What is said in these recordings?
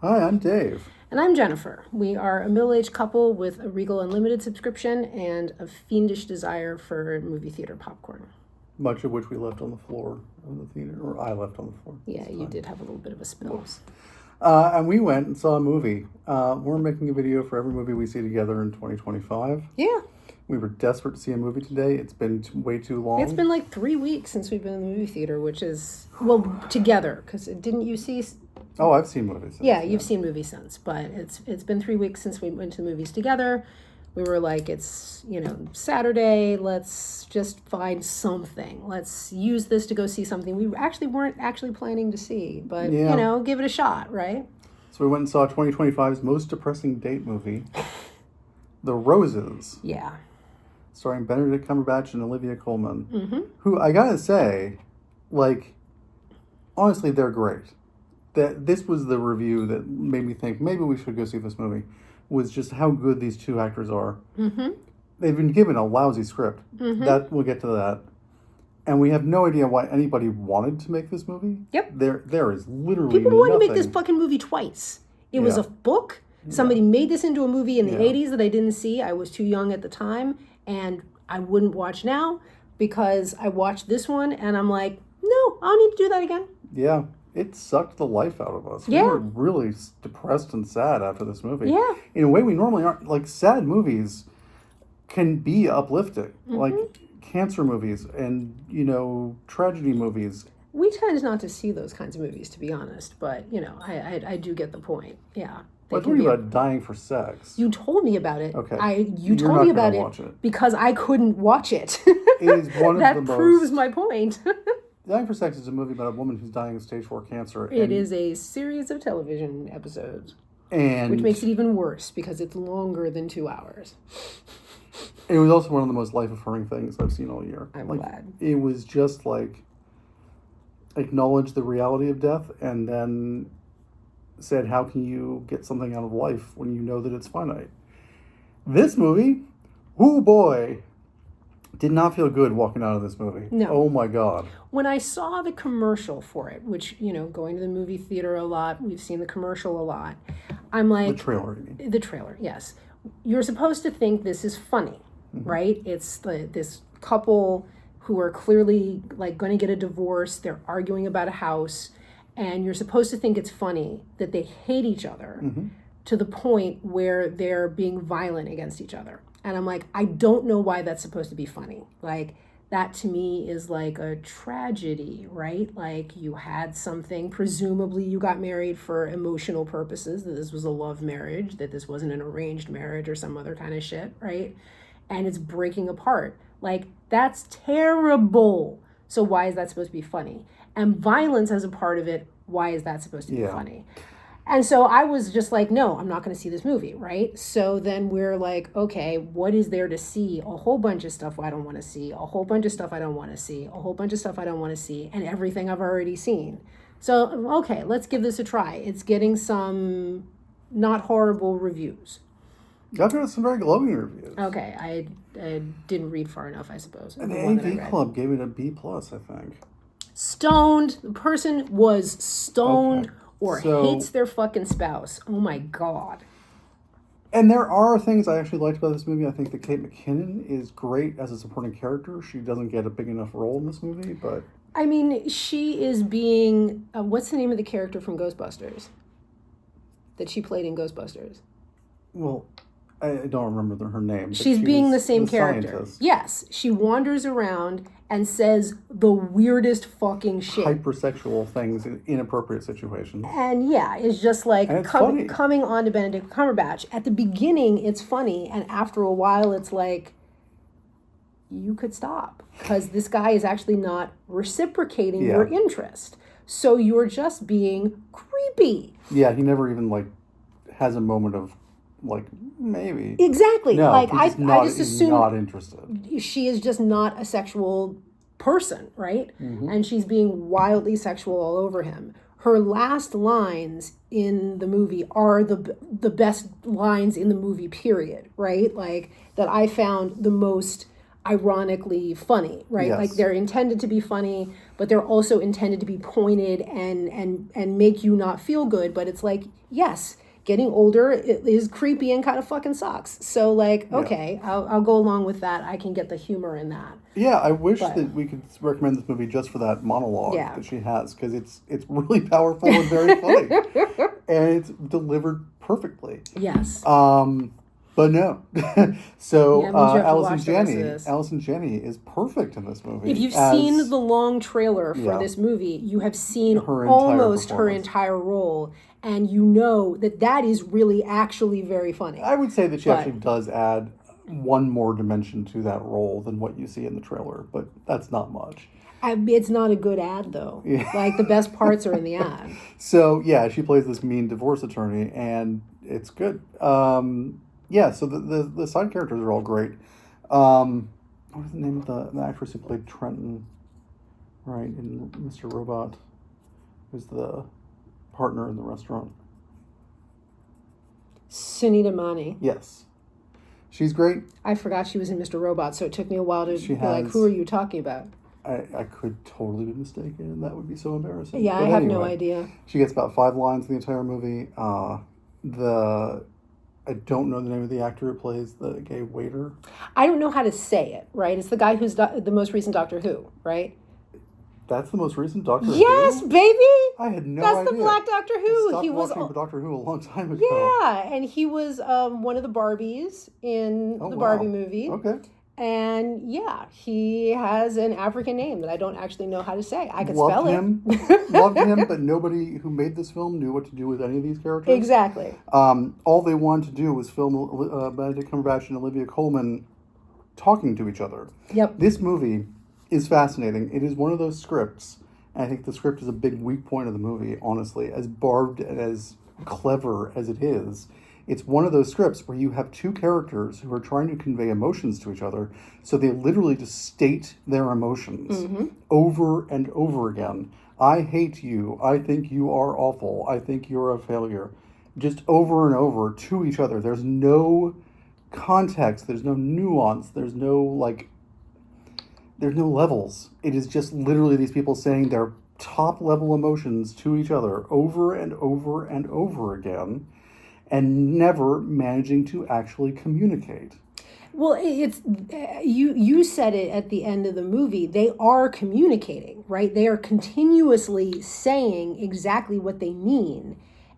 Hi, I'm Dave. And I'm Jennifer. We are a middle aged couple with a Regal Unlimited subscription and a fiendish desire for movie theater popcorn. Much of which we left on the floor of the theater, or I left on the floor. Yeah, you did have a little bit of a spill. Whoops. And we went and saw a movie. We're making a video for every movie we see together in 2025. Yeah, We were desperate to see a movie today. It's been way too long. it's been like 3 weeks since we've been in the movie theater, which is, well, together, because didn't you see? Oh, I've seen movies. Yeah, you've seen movies since, but it's been 3 weeks since we went to the movies together. We were like, it's, Saturday, let's just find something. Let's use this to go see something we actually weren't actually planning to see, but, Yeah. give it a shot, right? So we went and saw 2025's most depressing date movie, The Roses, Yeah. starring Benedict Cumberbatch and Olivia Colman, who I gotta say, like, honestly, they're great. That this was the review that made me think maybe we should go see this movie, was just how good these two actors are. They've been given a lousy script. That we'll get to that, and we have no idea why anybody wanted to make this movie. Yep. There is literally People wanted to nothing. make this fucking movie twice. It was Yeah. a book. Somebody made this into a movie in the Yeah. 80s that I didn't see. I was too young at the time, and I wouldn't watch now because I watched this one and I'm like, no, I don't need to do that again. Yeah, it sucked the life out of us. Yeah. We were really depressed and sad after this movie. Yeah. In a way we normally aren't. Like, sad movies can be uplifting. Like cancer movies and, tragedy movies. We tend not to see those kinds of movies, to be honest, but, I do get the point. Yeah. They I was can talking be- about dying for sex. You told me about it. Okay. You You're told not me gonna about watch it. because I couldn't watch it. It is one of that the proves most- my point. Dying for Sex is a movie about a woman who's dying of stage 4 cancer. It is a series of television episodes, And which makes it even worse because it's longer than 2 hours. it was also one of the most life-affirming things I've seen all year. I'm like, glad. It was just like acknowledge the reality of death and then said, how can you get something out of life when you know that it's finite? This movie, oh boy, did not feel good walking out of this movie. No. Oh my God. When I saw the commercial for it, which, going to the movie theater a lot, we've seen the commercial a lot, I'm The like, trailer, you mean. the trailer, yes. You're supposed to think this is funny, right? It's this couple who are clearly like going to get a divorce. They're arguing about a house, and you're supposed to think it's funny that they hate each other to the point where they're being violent against each other. And I'm like, I don't know why that's supposed to be funny. Like, that to me is like a tragedy, right? Like, you had something, presumably you got married for emotional purposes, that this was a love marriage, that this wasn't an arranged marriage or some other kind of shit, right? And it's breaking apart. Like, that's terrible. So why is that supposed to be funny? And violence as a part of it, why is that supposed to be Yeah. funny? And so I was just like, no, I'm not going to see this movie, right? So then we're like, okay, what is there to see? A whole bunch of stuff I don't want to see, a whole bunch of stuff I don't want to see, a whole bunch of stuff I don't want to see, and everything I've already seen. So, okay, let's give this a try. It's getting some not horrible reviews. I've got some very glowing reviews. Okay, I didn't read far enough, I suppose. And the one that I AV read. Club gave it a B+, I think. Stoned. The person was stoned Okay. or So- hates their fucking spouse. Oh my God. And there are things I actually liked about this movie. I think that Kate McKinnon is great as a supporting character. She doesn't get a big enough role in this movie, but I mean, she is being, what's the name of the character from Ghostbusters? That she played in Ghostbusters. well, I don't remember her name. But She's she being the was same character. scientist. Yes, she wanders around and says the weirdest fucking shit. Hypersexual things in inappropriate situations. And yeah, it's just like And it's funny. coming on to Benedict Cumberbatch. At the beginning, it's funny, and after a while, it's like, you could stop. Because this guy is actually not reciprocating Yeah. your interest. So you're just being creepy. Yeah, he never even has a moment of maybe. Exactly. No, like he's not, I just he's assume not interested. she is just not a sexual person, right? Mm-hmm. And she's being wildly sexual all over him. Her last lines in the movie are the best lines in the movie, period, right? Like, that I found the most ironically funny, right? Yes. Like they're intended to be funny, but they're also intended to be pointed and make you not feel good. But it's like, yes, getting older is creepy and kind of fucking sucks. So like, okay, I'll go along with that. I can get the humor in that. Yeah, I wish that we could recommend this movie just for that monologue that she has, because it's really powerful and very funny, and it's delivered perfectly. Yes. But no. So Yeah, Allison Janney is perfect in this movie. If you've seen the long trailer for this movie, you have seen almost her entire role, and you know that is really actually very funny. I would say that she actually does add one more dimension to that role than what you see in the trailer, but that's not much. It's not a good ad, though. Yeah. Like, the best parts are in the ad. So, yeah, she plays this mean divorce attorney, and it's good. Yeah, so the side characters are all great. What is the name of the actress who played Trenton, right, in Mr. Robot? Who's the partner in the restaurant? Sunita Mani. Yes. She's great. I forgot she was in Mr. Robot, so it took me a while to be like, who are you talking about? I could totally be mistaken, and that would be so embarrassing. Yeah, I have no idea. She gets about 5 lines in the entire movie. I don't know the name of the actor who plays the gay waiter. I don't know how to say it, right? It's the guy who's the most recent Doctor Who, right? That's the most recent Doctor Who? Yes, baby! I had no idea. That's the Black Doctor Who. He was watching Doctor Who a long time ago. Yeah, and he was one of the Barbies in the Barbie movie. Okay. And yeah, he has an African name that I don't actually know how to say. I could Loved spell him. Loved him, but nobody who made this film knew what to do with any of these characters. Exactly. All they wanted to do was film Benedict Cumberbatch and Olivia Colman talking to each other. Yep. This movie is fascinating. It is one of those scripts, and I think the script is a big weak point of the movie, honestly, as barbed and as clever as it is. It's one of those scripts where you have two characters who are trying to convey emotions to each other, so they literally just state their emotions over and over again. I hate you. I think you are awful. I think you're a failure. Just over and over to each other. There's no context. There's no nuance. There's no levels. It is just literally these people saying their top level emotions to each other over and over and over again, and never managing to actually communicate. Well, it's you said it at the end of the movie. They are communicating, right? They are continuously saying exactly what they mean,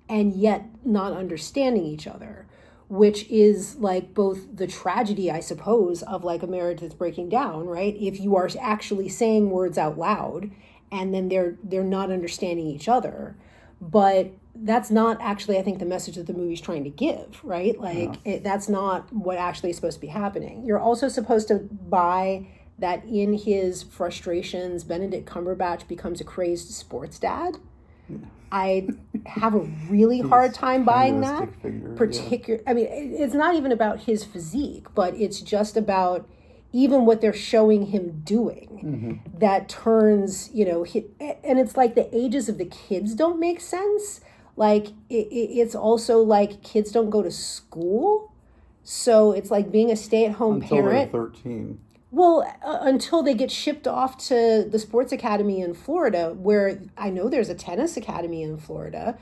and yet not understanding each other, which is like both the tragedy, I suppose, of like a marriage that's breaking down, right? If you are actually saying words out loud, and then they're not understanding each other, but that's not actually, I think, the message that the movie's trying to give, right? Like, that's not what actually is supposed to be happening. You're also supposed to buy that in his frustrations, Benedict Cumberbatch becomes a crazed sports dad. I have a really hard time buying that. I mean, it's not even about his physique, but it's just about even what they're showing him doing that turns, and it's like the ages of the kids don't make sense. Like, it's also like kids don't go to school. So it's like being a stay-at-home parent. Until they're 13. Well, until they get shipped off to the sports academy in Florida, where I know there's a tennis academy in Florida.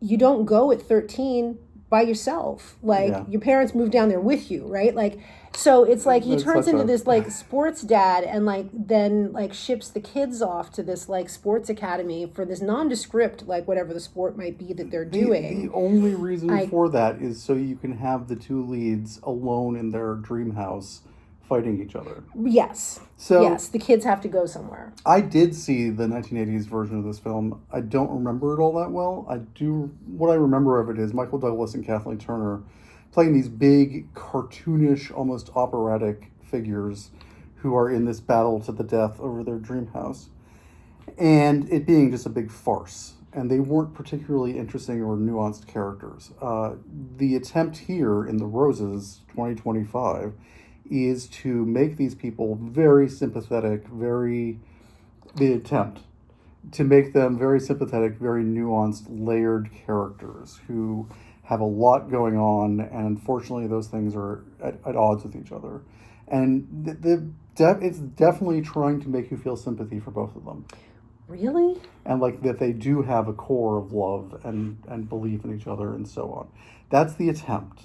You don't go at 13 by yourself. Like, your parents move down there with you, right? Like, so it's like he turns into this like sports dad, and like then like ships the kids off to this like sports academy for this nondescript, like whatever the sport might be that they're doing. The only reason for that is so you can have the two leads alone in their dream house fighting each other. Yes. So yes, the kids have to go somewhere. I did see the 1980s version of this film. I don't remember it all that well. What I remember of it is Michael Douglas and Kathleen Turner playing these big, cartoonish, almost operatic figures who are in this battle to the death over their dream house. And it being just a big farce. And they weren't particularly interesting or nuanced characters. The attempt here in The Roses 2025 is to make these people very sympathetic, the attempt to make them very sympathetic, very nuanced, layered characters who have a lot going on, and unfortunately those things are at odds with each other. And it's definitely trying to make you feel sympathy for both of them. Really? And like that they do have a core of love and belief in each other and so on. That's the attempt.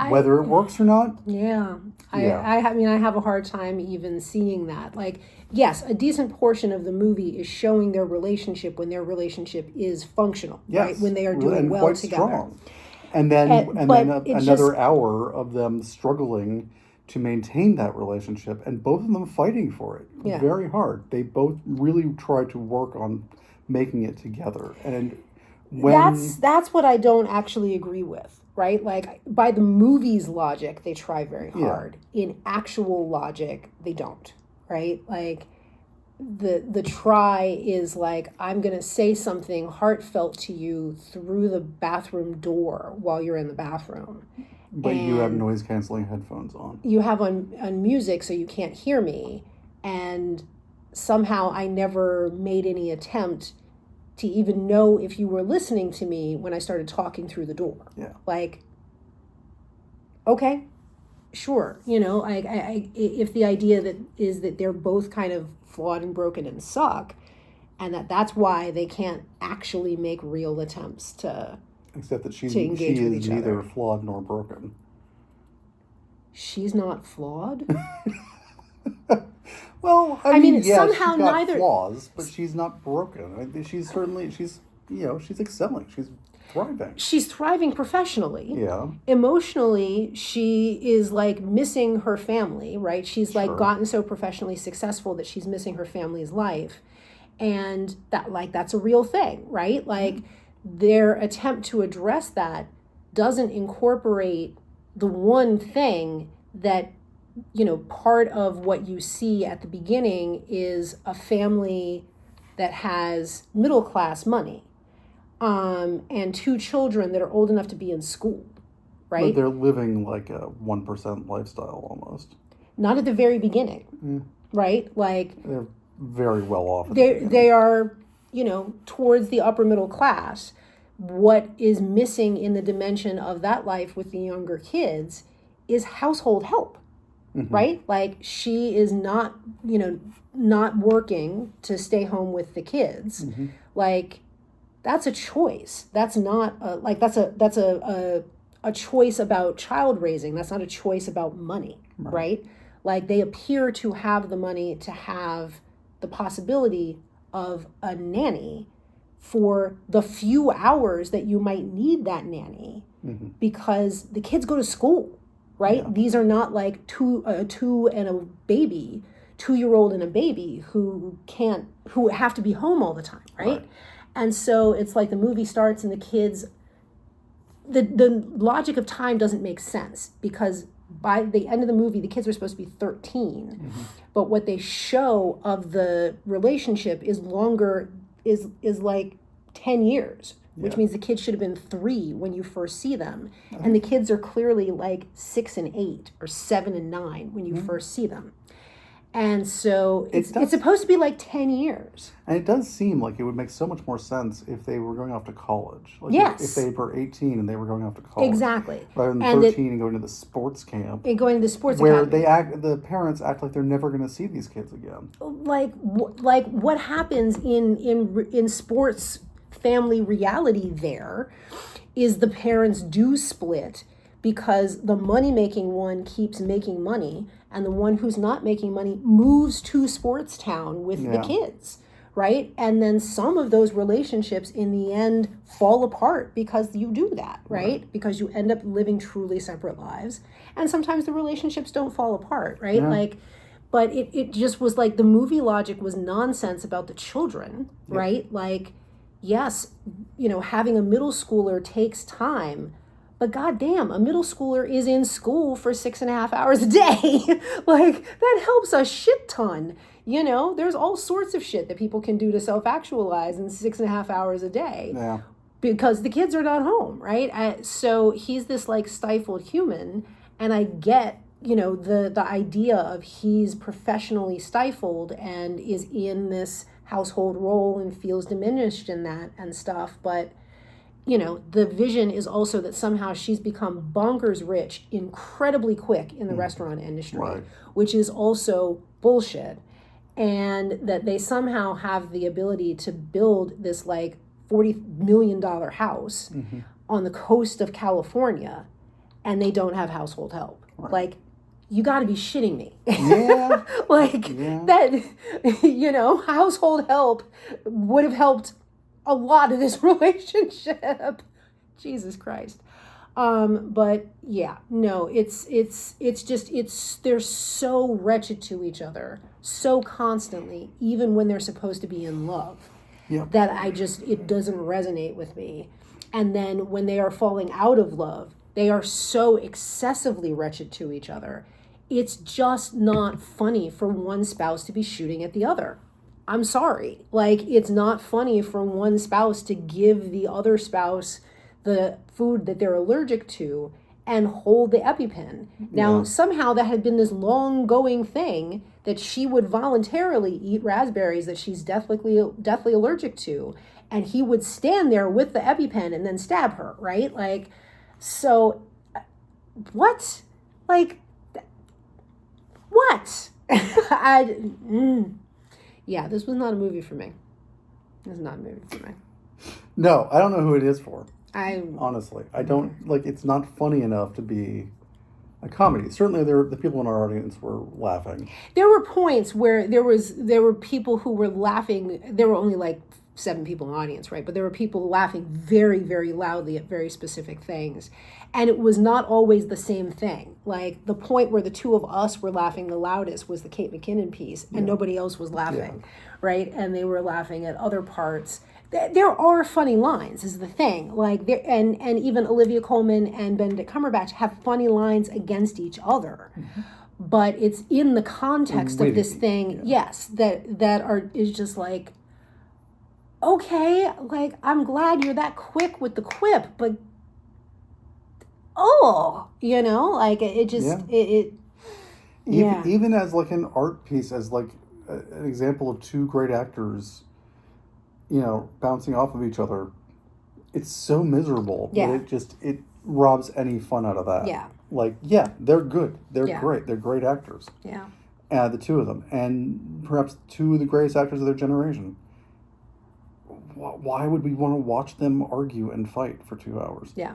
Whether it works or not. Yeah. Yeah. I mean, I have a hard time even seeing that. Like, yes, a decent portion of the movie is showing their relationship when their relationship is functional, Yes. right? When they are doing and well quite together. Strong. And then another hour of them struggling to maintain that relationship, and both of them fighting for it very hard. They both really try to work on making it together. And that's what I don't actually agree with, right? Like, by the movie's logic, they try very hard. In actual logic, they don't, right? Like, the try is like, I'm going to say something heartfelt to you through the bathroom door while you're in the bathroom. But you have noise canceling headphones on. You have on music so you can't hear me. And somehow I never made any attempt to even know if you were listening to me when I started talking through the door. Yeah. Like, okay, sure. You know, if the idea that is that they're both kind of flawed and broken and suck, and that's why they can't actually make real attempts to... Except that she is other. neither flawed nor broken. She's not flawed? Well, I mean yes, somehow she's got neither flaws, but she's not broken. She's excelling. She's thriving. She's thriving professionally. Yeah. Emotionally, she is like missing her family, right? She's like gotten so professionally successful that she's missing her family's life. And that's a real thing, right? Like, their attempt to address that doesn't incorporate the one thing that, you know, part of what you see at the beginning is a family that has middle class money, and two children that are old enough to be in school, right? But they're living like a 1% lifestyle almost. Not at the very beginning, right? Like, they're very well off. They are, you know, towards the upper middle class. What is missing in the dimension of that life with the younger kids is household help, right? Like, she is not, you know, not working to stay home with the kids. Like, that's a choice. That's not that's a choice about child raising. That's not a choice about money, right? Like, they appear to have the money to have the possibility of a nanny for the few hours that you might need that nanny, because the kids go to school, right? Yeah. These are not like two and a baby, 2-year-old and a baby who have to be home all the time, right? And so it's like the movie starts and the kids, the logic of time doesn't make sense, because by the end of the movie, the kids are supposed to be 13, but what they show of the relationship is longer, is like 10 years, which means the kids should have been 3 when you first see them. And the kids are clearly like 6 and 8 or 7 and 9 when you first see them. And so it's supposed to be like 10 years. And it does seem like it would make so much more sense if they were going off to college. Like if they were 18 and they were going off to college. Exactly. Rather than 13 and going to the sports camp. And going to the sports where academy. the parents act like they're never going to see these kids again. Like what happens in sports family reality there is the parents do split, because the money-making one keeps making money, and the one who's not making money moves to sports town with the kids, right? And then some of those relationships in the end fall apart because you do that, right? Because you end up living truly separate lives. And sometimes the relationships don't fall apart, right? Like, but it just was like the movie logic was nonsense about the children, right? Like, yes, you know, having a middle schooler takes time, but goddamn, a middle schooler is in school for 6.5 hours a day. Like, that helps a shit ton. You know, there's all sorts of shit that people can do to self-actualize in 6.5 hours a day. Yeah. Because the kids are not home, right? So he's this like stifled human, and I get, you know, the idea of he's professionally stifled and is in this household role and feels diminished in that and stuff, but the vision is also that somehow she's become bonkers rich incredibly quick in the restaurant industry, Right. which is also bullshit. And that they somehow have the ability to build this like $40 million house on the coast of California, and they don't have household help. Right. Like, you got to be shitting me. Yeah. Like, Yeah. that, household help would have helped a lot of this relationship. Jesus Christ. But yeah, no, it's just, they're so wretched to each other so constantly, even when they're supposed to be in love, Yep. that it doesn't resonate with me. And then when they are falling out of love, they are so excessively wretched to each other. It's just not funny for one spouse to be shooting at the other. I'm sorry. Like, it's not funny for one spouse to give the other spouse the food that they're allergic to and hold the EpiPen. Now, Yeah. somehow that had been this long going thing that she would voluntarily eat raspberries that she's deathly allergic to, and he would stand there with the EpiPen and then stab her, right? Like, so what? Like, what? Yeah, this was not a movie for me. This is not a movie for me. No, I don't know who it is for. Honestly, I don't it's not funny enough to be a comedy. Certainly, the people in our audience were laughing. There were points where there were people who were laughing. There were only like 7 people in the audience, right? But there were people laughing very, very loudly at very specific things. And it was not always the same thing. Like, the point where the two of us were laughing the loudest was the Kate McKinnon piece, and nobody else was laughing, right? And they were laughing at other parts. There are funny lines, is the thing. Like, and even Olivia Colman and Benedict Cumberbatch have funny lines against each other. But it's in the context of this thing, yes, that is just like, okay, like, I'm glad you're that quick with the quip, but like, it just, Even as like an art piece, as like an example of two great actors, bouncing off of each other, it's so miserable that it robs any fun out of that. Yeah. Like, they're good. They're Yeah. great. They're great actors. Yeah. The two of them. And perhaps two of the greatest actors of their generation. Why would we want to watch them argue and fight for 2 hours? Yeah.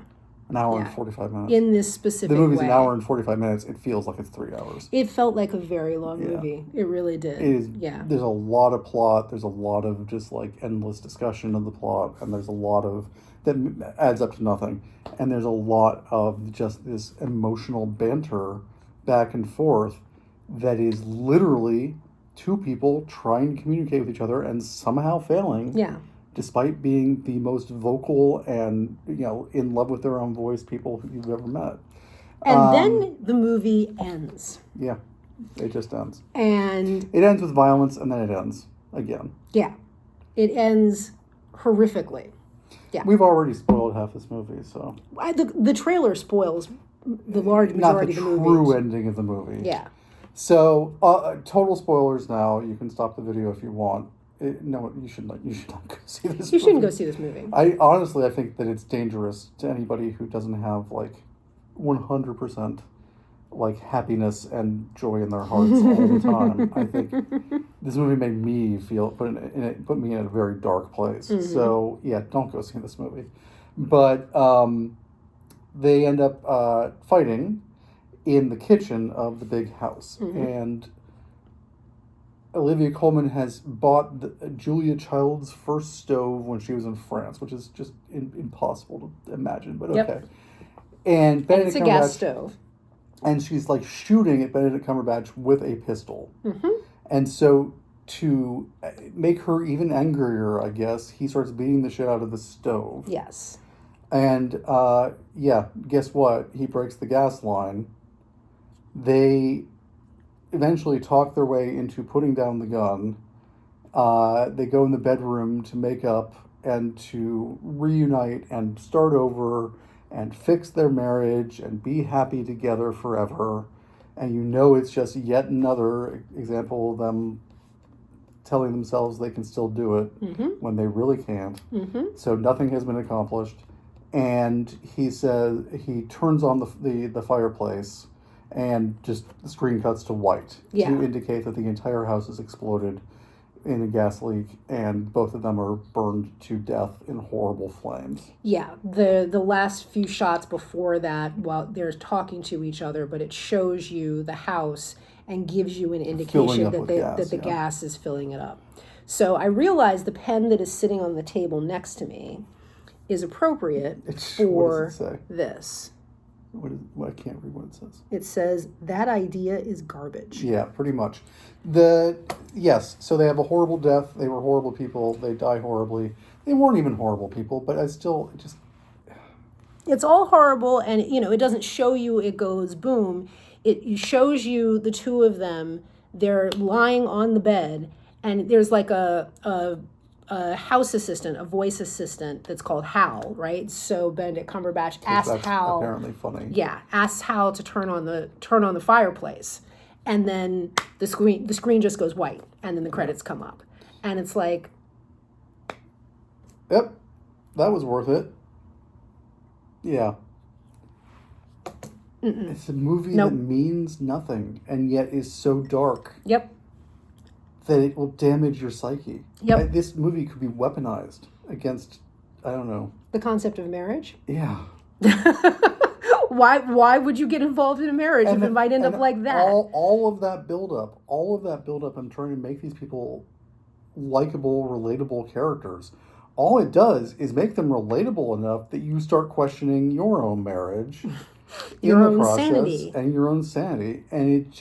An hour and 45 minutes. In this specific The movie's way. an hour and 45 minutes. It feels like it's 3 hours. It felt like a very long movie. It really did. It is. Yeah. There's a lot of plot. There's a lot of just like endless discussion of the plot, and there's a lot of that adds up to nothing. And there's a lot of just this emotional banter back and forth that is literally two people trying to communicate with each other and somehow failing. Yeah. Despite being the most vocal and in love with their own voice people you've ever met. And then the movie ends. Yeah, it just ends. And it ends with violence, and then it ends again. Yeah, it ends horrifically. Yeah, we've already spoiled half this movie, so the trailer spoils the large majority of the movie. Not the true ending of the movie. Yeah. So total spoilers now. You can stop the video if you want. No, you should not go see this. You shouldn't go see this movie. I think that it's dangerous to anybody who doesn't have like 100% like happiness and joy in their hearts all the time. I think this movie made me feel put me in a very dark place. Mm-hmm. So don't go see this movie. But they end up fighting in the kitchen of the big house, and Olivia Colman has bought Julia Child's first stove when she was in France, which is just impossible to imagine, but okay. And Benedict it's a gas stove. And she's like shooting at Benedict Cumberbatch with a pistol. And so to make her even angrier, I guess, he starts beating the shit out of the stove. Yes. And guess what? He breaks the gas line. They eventually talk their way into putting down the gun. They go in the bedroom to make up and to reunite and start over and fix their marriage and be happy together forever. And it's just yet another example of them telling themselves they can still do it when they really can't. So nothing has been accomplished. and he says he turns on the fireplace, and just the screen cuts to white Yeah. to indicate that the entire house has exploded in a gas leak, and both of them are burned to death in horrible flames. Yeah, the last few shots before that, while they're talking to each other, but it shows you the house and gives you an Filling indication up that with they, gas, that the yeah. gas is filling it up. So I realize the pen that is sitting on the table next to me is appropriate What for does it say? this. I can't read what it says. It says, "That idea is garbage." Yeah, pretty much. Yes, so they have a horrible death. They were horrible people. They die horribly. They weren't even horrible people, but It's all horrible, and it doesn't show you it goes boom. It shows you the two of them. They're lying on the bed, and there's like a house assistant, a voice assistant that's called Hal, right? So Benedict Cumberbatch asks that's Hal. apparently funny. Yeah, asks Hal to turn on the fireplace, and then the screen just goes white, and then the credits come up, and it's like, Yep, that was worth it. Yeah. It's a movie Nope. that means nothing and yet is so dark yep, that it will damage your psyche. Yep. This movie could be weaponized against, I don't know. the concept of marriage. Yeah. Why would you get involved in a marriage if it might end up like that? All of that buildup, and trying to make these people likable, relatable characters. All it does is make them relatable enough that you start questioning your own marriage, Your own sanity. and your own sanity, and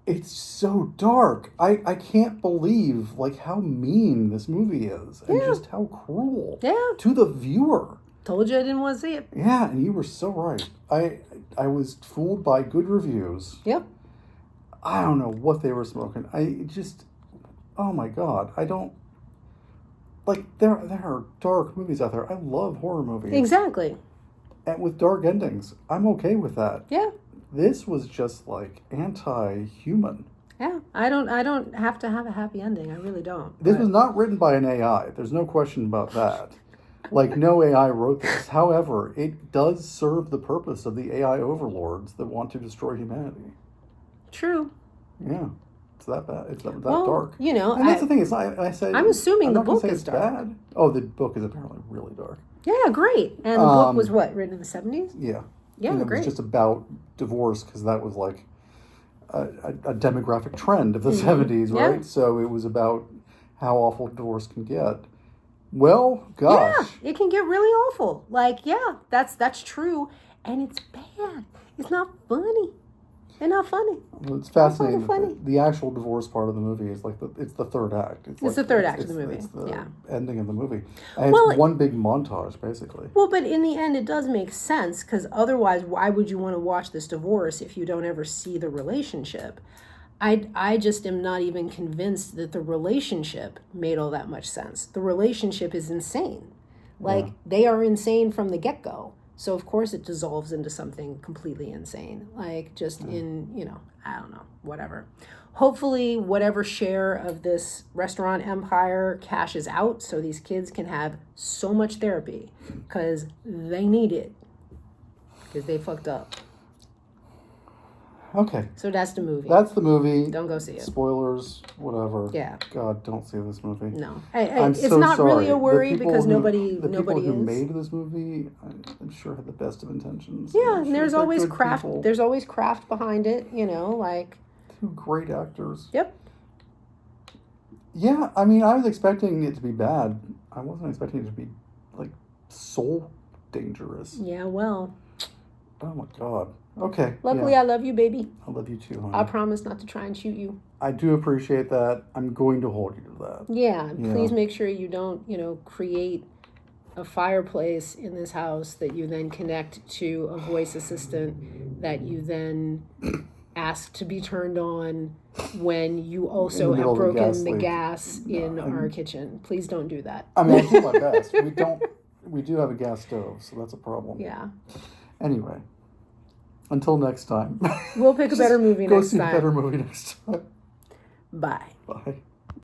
it's so dark. I can't believe how mean this movie is, and just how cruel to the viewer. Told you I didn't want to see it. Yeah, and you were so right. I was fooled by good reviews. Yep. I don't know what they were smoking. Oh my God, I don't. There are dark movies out there. I love horror movies. Exactly. And with dark endings, I'm okay with that. Yeah. This was just anti-human. Yeah. I don't have to have a happy ending. I really don't. This was not written by an AI. There's no question about that. No AI wrote this. However, it does serve the purpose of the AI overlords that want to destroy humanity. True. Yeah. It's that bad. It's that Well, dark. And that's the thing. I'm assuming the book is dark. bad. Oh, the book is apparently really dark. Yeah, great. And the book was what, written in the 70s? Yeah. Yeah, and it great. was just about divorce because that was a demographic trend of the 70s, Yeah. right? So it was about how awful divorce can get. Well, gosh. Yeah, it can get really awful. That's true. And it's bad. It's not funny. They're not funny. Well, it's fascinating. Funny. That the actual divorce part of the movie is it's the third act. It's the third act of the movie. It's the Yeah. ending of the movie. And it's one big montage, basically. Well, but in the end, it does make sense because otherwise, why would you want to watch this divorce if you don't ever see the relationship? I just am not even convinced that the relationship made all that much sense. The relationship is insane. They are insane from the get-go. So, of course, it dissolves into something completely insane. I don't know, whatever. Hopefully, whatever share of this restaurant empire cashes out so these kids can have so much therapy because they need it because they fucked up. Okay. So that's the movie. That's the movie. Don't go see it. Spoilers, whatever. Yeah. God, don't see this movie. No. I'm It's so not sorry. really a worry The people because who- nobody The people who is. made this movie, I'm sure had the best of intentions. Yeah, I'm and sure there's they're always good craft. people. There's always craft behind it, Two great actors. Yep. Yeah, I mean, I was expecting it to be bad. I wasn't expecting it to be soul dangerous. Yeah, well. Oh my God. Okay. Luckily, yeah. I love you, baby. I love you too, honey. I promise not to try and shoot you. I do appreciate that. I'm going to hold you to that. Yeah, Yeah. please make sure you don't, create a fireplace in this house that you then connect to a voice assistant that you then ask to be turned on when you also middle have of a broken gas the leak. gas in our kitchen. Please don't do that. I mean, I do my best. We do have a gas stove, so that's a problem. Yeah. Anyway, until next time. We'll pick a better movie Go next see time. a better movie next time. Bye. Bye.